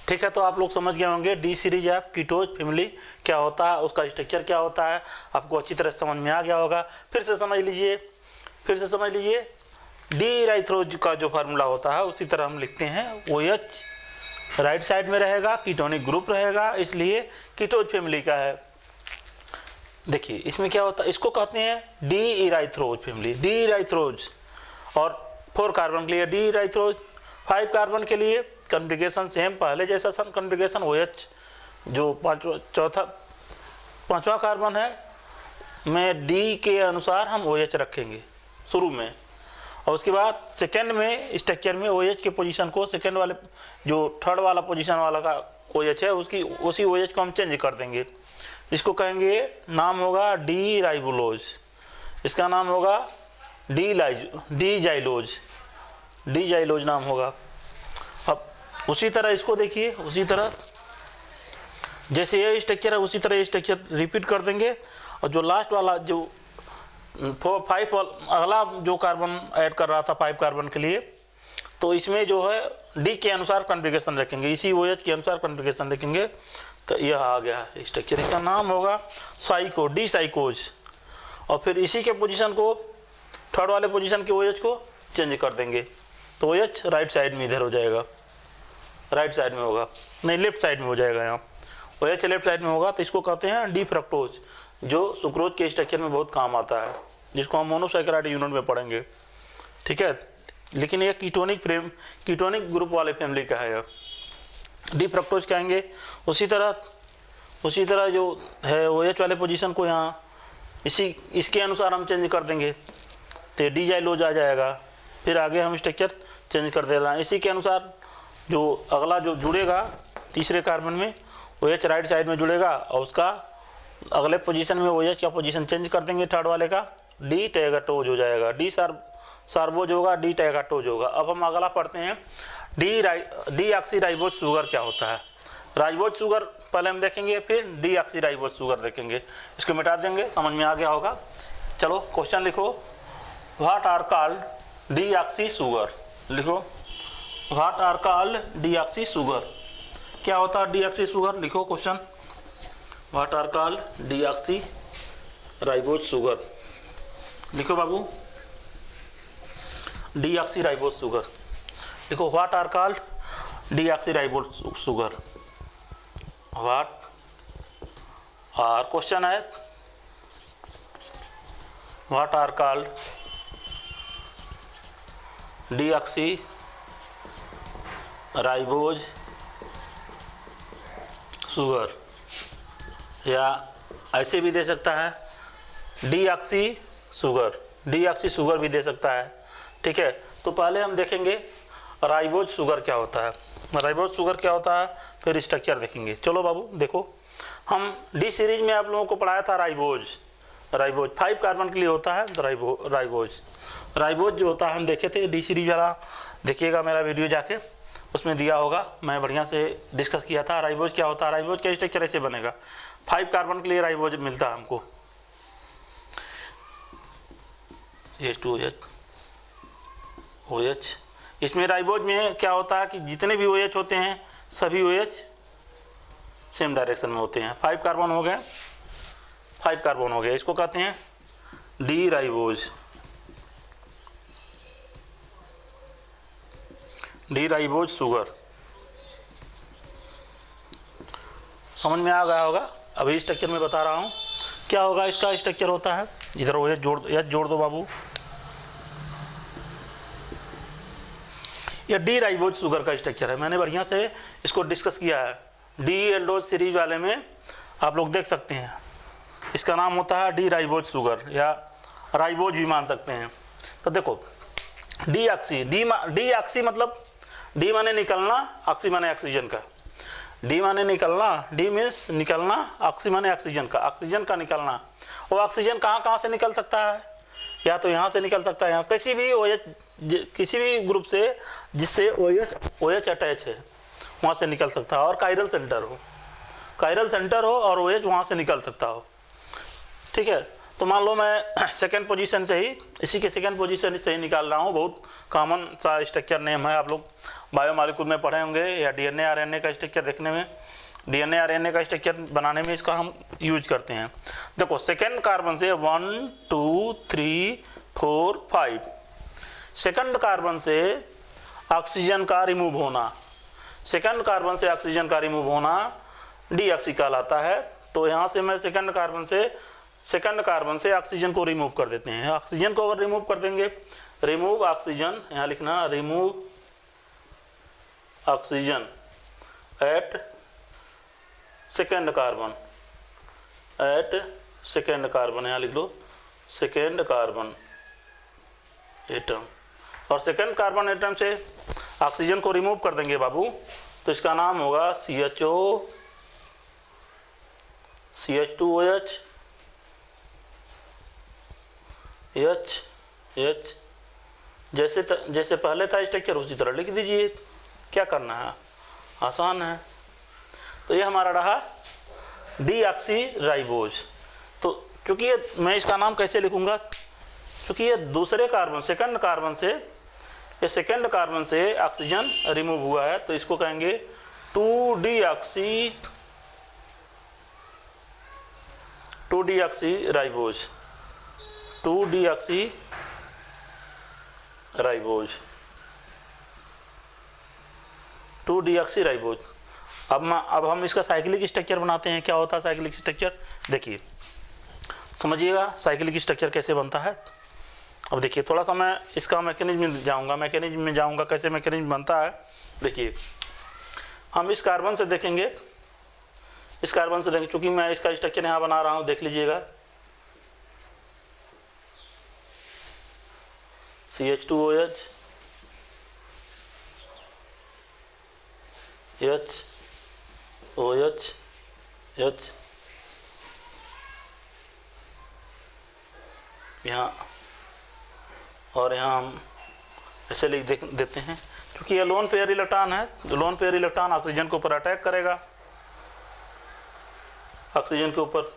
ठीक है, तो आप लोग समझ गए होंगे डी सीरीज ऑफ कीटोज फैमिली क्या होता है, उसका स्ट्रक्चर क्या होता है, आपको अच्छी तरह समझ में आ गया होगा। फिर से समझ लीजिए, डी राइथ्रोज का जो फार्मूला होता है उसी तरह हम लिखते हैं। OH राइट साइड में रहेगा, कीटोनिक ग्रुप रहेगा, इसलिए कीटोज फैमिली का है। देखिए इसमें क्या होता है, इसको कहते हैं डी इराइथ्रोज फैमिली, डी इराइथ्रोज। और 4 कार्बन के लिए डी इराइथ्रोज, 5 कार्बन के लिए कॉन्फ़िगरेशन सेम पहले जैसा सन कॉन्फ़िगरेशन। OH जो पांचवा कार्बन है में डी के अनुसार हम OH रखेंगे शुरू में, और उसके बाद सेकेंड में स्ट्रक्चर में OH के पोजीशन को सेकेंड वाले जो थर्ड वाला पोजीशन वाला का OH है उसी OH को हम चेंज कर देंगे। इसको कहेंगे, नाम होगा डी राइबोलोज, इसका नाम होगा डी जाइलोज नाम होगा। अब उसी तरह इसको देखिए, उसी तरह जैसे ये स्ट्रक्चर है उसी तरह ये स्ट्रक्चर रिपीट कर देंगे। और जो लास्ट वाला जो 5 अगला जो कार्बन ऐड कर रहा था 5 कार्बन के लिए, तो इसमें जो है डी के अनुसार कॉन्फ़िगरेशन रखेंगे, इसी OH के अनुसार कॉन्फ़िगरेशन रखेंगे। तो यह आ गया स्ट्रक्चर, इसका नाम होगा साइको, डी साइकोज। और फिर इसी के पोजीशन को थर्ड वाले पोजीशन के OH को चेंज कर देंगे, तो OH राइट साइड में इधर हो जाएगा, राइट साइड में होगा, नहीं लेफ्ट साइड में हो जाएगा। यहाँ OH लेफ्ट साइड में होगा, तो इसको कहते हैं डी फ्रक्टोज, जो सुक्रोज के स्ट्रक्चर में बहुत काम आता है, जिसको हम मोनोसैकेराइड यूनिट में पढ़ेंगे। ठीक है, लेकिन ये कीटोनिक ग्रुप वाले फैमिली का है, डी फ्रक्टोज कहेंगे। उसी तरह जो है OH वाले पोजीशन को यहाँ इसके अनुसार हम चेंज कर देंगे, तो डी जाइलोज आ जाएगा। फिर आगे हम स्ट्रक्चर चेंज कर दे रहे हैं, इसी के अनुसार जो अगला जो जुड़ेगा तीसरे कार्बन में OH राइट साइड में जुड़ेगा, और उसका अगले पोजीशन में OH का पोजीशन चेंज कर देंगे थर्ड वाले का, डी टैगाटोज हो जाएगा, डी सार्बोज होगा, डी टैगाटोज होगा। अब हम अगला पढ़ते हैं डी ऑक्सी राइबोज शुगर क्या होता है। राइबोज शुगर पहले हम देखेंगे, फिर डी ऑक्सी राइबोज शुगर देखेंगे। इसको मिटा देंगे, समझ में आ गया होगा। चलो क्वेश्चन लिखो, what are called deoxy sugar. लिखो, what are called deoxy sugar, क्या होता है डी ऑक्सी शुगर। लिखो question, what are called deoxy ribose sugar. लिखो बाबू, डी ऑक्सी राइबोज शुगर। लिखो, what are called deoxy ribose sugar. What are, question है what are called deoxy ribose sugar, या ऐसे भी दे सकता है डी ऑक्सी शुगर भी दे सकता है। ठीक है, तो पहले हम देखेंगे राइबोज शुगर क्या होता है, फिर स्ट्रक्चर देखेंगे। चलो बाबू देखो, हम डी सीरीज में आप लोगों को पढ़ाया था राइबोज 5 कार्बन के लिए होता है राइबोज जो होता है हम देखे थे डी सीरीज वाला, देखिएगा मेरा वीडियो जाके, उसमें दिया होगा, मैं बढ़िया से डिस्कस किया था। राइबोज क्या होता है, राइबोज का स्ट्रक्चर ऐसे बनेगा, 5 कार्बन के लिए राइबोज मिलता है हमको, OH। इसमें राइबोज में क्या होता है कि जितने भी OH होते हैं सभी OH सेम डायरेक्शन में होते हैं। 5 कार्बन हो गए, इसको कहते हैं डी राइबोज शुगर। समझ में आ गया होगा। अभी स्ट्रक्चर में बता रहा हूँ क्या होगा, इसका स्ट्रक्चर होता है, इधर OH जोड़ दो बाबू। यह डी राइबोज शुगर का स्ट्रक्चर है, मैंने बढ़िया से इसको डिस्कस किया है डी एल्डोज सीरीज वाले में, आप लोग देख सकते हैं। इसका नाम होता है डी राइबोज शुगर, या राइबोज भी मान सकते हैं। तो देखो डी ऑक्सी मतलब डी माने निकलना, ऑक्सी माने ऑक्सीजन का। डी माने निकलना, डी मीन्स निकलना, ऑक्सी माने ऑक्सीजन का निकलना। वो ऑक्सीजन कहाँ से निकल सकता है, या तो यहाँ से निकल सकता है, यहाँ किसी भी ग्रुप से जिससे OH अटैच है वहाँ से निकल सकता है, और कायरल सेंटर हो और OH वहाँ से निकल सकता हो। ठीक है, तो मान लो मैं सेकंड पोजीशन से ही, इसी के सेकंड पोजीशन से ही निकाल रहा हूँ। बहुत कॉमन सा स्ट्रक्चर नेम है, आप लोग बायोमॉलिक्यूल में पढ़े होंगे, या डीएनए आरएनए का स्ट्रक्चर देखने में, डीएनए आरएनए का स्ट्रक्चर बनाने में इसका हम यूज करते हैं। देखो सेकेंड कार्बन से 1 2 3 4 5, सेकंड कार्बन से ऑक्सीजन का रिमूव होना, सेकंड कार्बन से ऑक्सीजन का रिमूव होना डीऑक्सी कहलाता है। तो यहाँ से मैं सेकंड कार्बन से ऑक्सीजन को रिमूव कर देते हैं। ऑक्सीजन को अगर रिमूव कर देंगे, रिमूव ऑक्सीजन, यहाँ लिखना remove oxygen at second carbon, at second carbon, यहाँ लिख लो सेकेंड कार्बन एटम, और सेकेंड कार्बन एटम से ऑक्सीजन को रिमूव कर देंगे बाबू, तो इसका नाम होगा CHO, CH2OH, H जैसे पहले था स्ट्रक्चर उसी तरह लिख दीजिए, क्या करना है, आसान है। तो ये हमारा रहा डीऑक्सीराइबोज। तो क्योंकि ये मैं इसका नाम कैसे लिखूंगा, क्योंकि ये दूसरे कार्बन सेकंड कार्बन से ऑक्सीजन रिमूव हुआ है, तो इसको कहेंगे 2-डीऑक्सीराइबोज, 2-डीऑक्सीराइबोज। अब हम इसका साइक्लिक स्ट्रक्चर बनाते हैं। क्या होता है साइक्लिक स्ट्रक्चर, देखिए समझिएगा साइक्लिक स्ट्रक्चर कैसे बनता है। अब देखिए थोड़ा सा मैं इसका मैकेनिज्म में जाऊंगा, कैसे मैकेनिज्म बनता है। देखिए हम इस कार्बन से देखेंगे, क्योंकि मैं इसका स्ट्रक्चर यहाँ बना रहा हूँ, देख लीजिएगा CH2OH, OH, यहाँ और यहाँ हम ऐसे लिख देते हैं, क्योंकि ये लोन पेयर इलेक्ट्रॉन है, तो लोन पेयर इलेक्ट्रॉन ऑक्सीजन के ऊपर अटैक करेगा, ऑक्सीजन के ऊपर।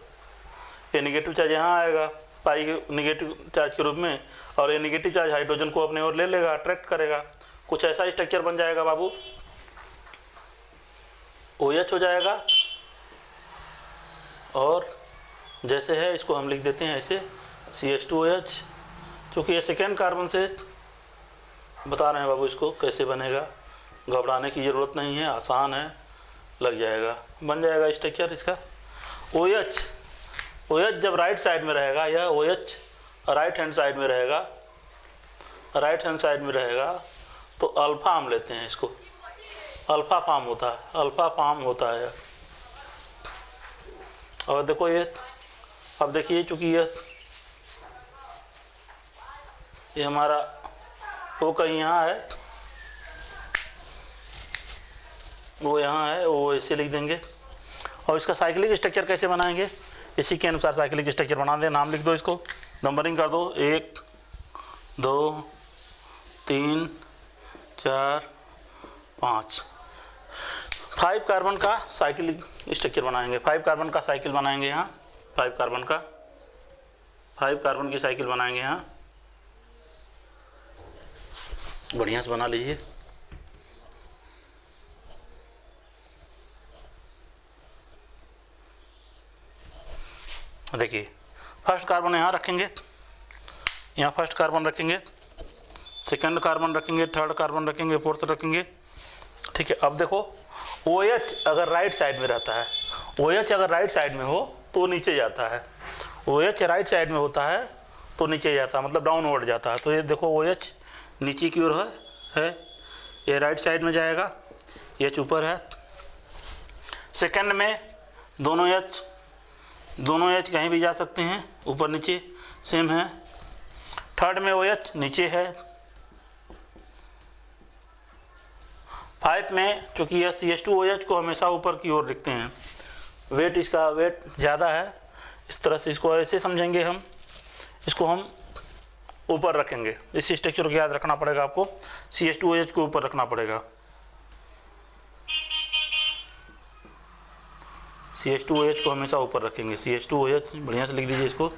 ये निगेटिव चार्ज यहाँ आएगा पाई निगेटिव चार्ज के रूप में, और ये निगेटिव चार्ज हाइड्रोजन को अपने ओर ले लेगा, अट्रैक्ट करेगा। कुछ ऐसा स्ट्रक्चर बन जाएगा बाबू, OH हो जाएगा, और जैसे है इसको हम लिख देते हैं ऐसे CH2OH। क्योंकि ये सेकेंड कार्बन से बता रहे हैं बाबू, इसको कैसे बनेगा, घबराने की ज़रूरत नहीं है, आसान है, लग जाएगा, बन जाएगा स्ट्रक्चर इसका। OH जब राइट साइड में रहेगा, यह OH राइट हैंड साइड में रहेगा, तो अल्फा हम लेते हैं इसको, अल्फा फॉर्म होता है। और देखो ये, अब देखिए चूँकि ये हमारा वो कहीं यहाँ है, वो यहाँ है, वो ऐसे लिख देंगे। और इसका साइक्लिक स्ट्रक्चर कैसे बनाएंगे, इसी के अनुसार साइक्लिक स्ट्रक्चर बना दें। नाम लिख दो, इसको नंबरिंग कर दो, 1 2 3 4 5। 5 कार्बन का साइक्लिक स्ट्रक्चर बनाएंगे, 5 कार्बन का साइकिल बनाएंगे यहाँ, 5 कार्बन की साइकिल बनाएंगे यहाँ, बढ़िया से बना लीजिए। देखिए फर्स्ट कार्बन यहाँ रखेंगे, यहाँ फर्स्ट कार्बन रखेंगे, सेकंड कार्बन रखेंगे, थर्ड कार्बन रखेंगे, फोर्थ रखेंगे, ठीक है। अब देखो OH अगर राइट साइड में रहता है, OH अगर राइट साइड में हो तो नीचे जाता है, OH राइट साइड में होता है तो नीचे जाता है, मतलब डाउनवर्ड जाता है। तो ये देखो OH नीचे की ओर है, ये राइट साइड में जाएगा, ये ऊपर है। सेकंड में दोनों H कहीं भी जा सकते हैं, ऊपर नीचे सेम है। थर्ड में OH नीचे है। 5 में चूँकि यह CH2OH को हमेशा ऊपर की ओर रखते हैं, वेट इसका वेट ज़्यादा है, इस तरह से इसको ऐसे समझेंगे हम, इसको हम ऊपर रखेंगे। इस स्ट्रक्चर को याद रखना पड़ेगा आपको, CH2OH को ऊपर रखना पड़ेगा, CH2OH को हमेशा ऊपर रखेंगे। CH2OH बढ़िया से लिख दीजिए इसको,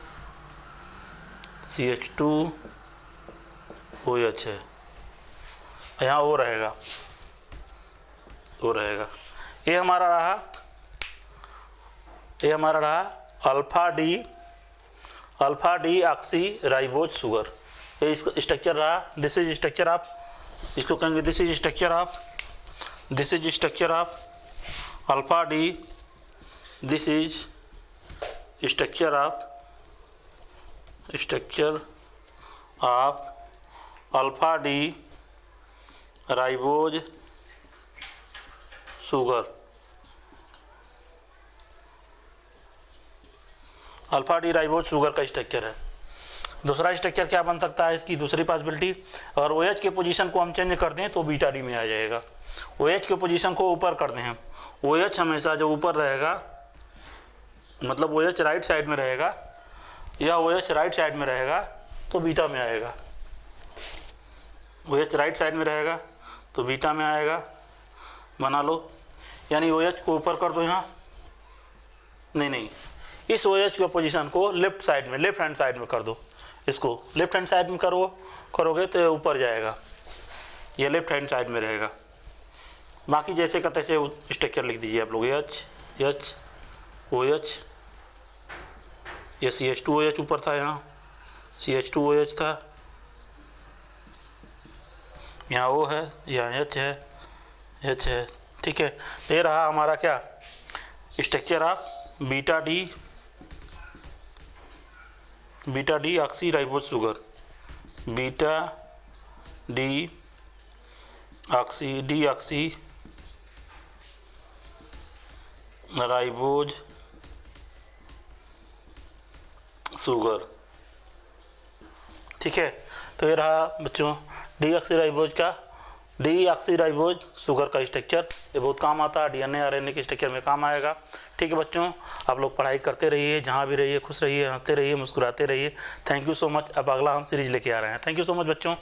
CH2OH है, यहाँ O रहेगा, वो रहेगा। ये हमारा रहा alpha D oxy ribose sugar. ये इसका स्ट्रक्चर रहा। दिस इज स्ट्रक्चर ऑफ, इसको कहेंगे this is structure of alpha D, this is structure of alpha D ribose sugar. Alpha D ribose sugar का स्ट्रक्चर है। दूसरा स्ट्रक्चर क्या बन सकता है इसकी दूसरी पॉसिबिलिटी, अगर OH के पोजीशन को हम चेंज कर दें तो बीटा डी में आ जाएगा। OH के पोजीशन को ऊपर कर दें हम, OH हमेशा जब ऊपर रहेगा मतलब OH राइट साइड में रहेगा या OH राइट साइड में रहेगा तो बीटा में आएगा। OH राइट साइड में रहेगा तो बीटा में आएगा, बना लो। यानी OH को ऊपर कर दो यहाँ, नहीं, इस OH के पोजीशन को लेफ्ट हैंड साइड में कर दो। इसको लेफ्ट हैंड साइड में करोगे तो ऊपर जाएगा, ये लेफ्ट हैंड साइड में रहेगा। बाकी जैसे का तैसे स्ट्रक्चर लिख दीजिए आप लोग, H OH, ये CH2OH ऊपर था, यहाँ CH2OH था, यहाँ O है, यहाँ H है, ठीक है। तो ये रहा हमारा क्या structure of beta D oxy ribose sugar, beta D oxy ribose sugar, ठीक है। तो ये रहा बच्चों डी ऑक्सी राइबोज शुगर का स्ट्रक्चर। ये बहुत काम आता है, DNA RNA के स्ट्रक्चर में काम आएगा, ठीक है बच्चों। आप लोग पढ़ाई करते रहिए, जहाँ भी रहिए खुश रहिए, हंसते रहिए, मुस्कुराते रहिए। Thank you so much. अब अगला हम सीरीज लेके आ रहे हैं। थैंक यू सो मच बच्चों।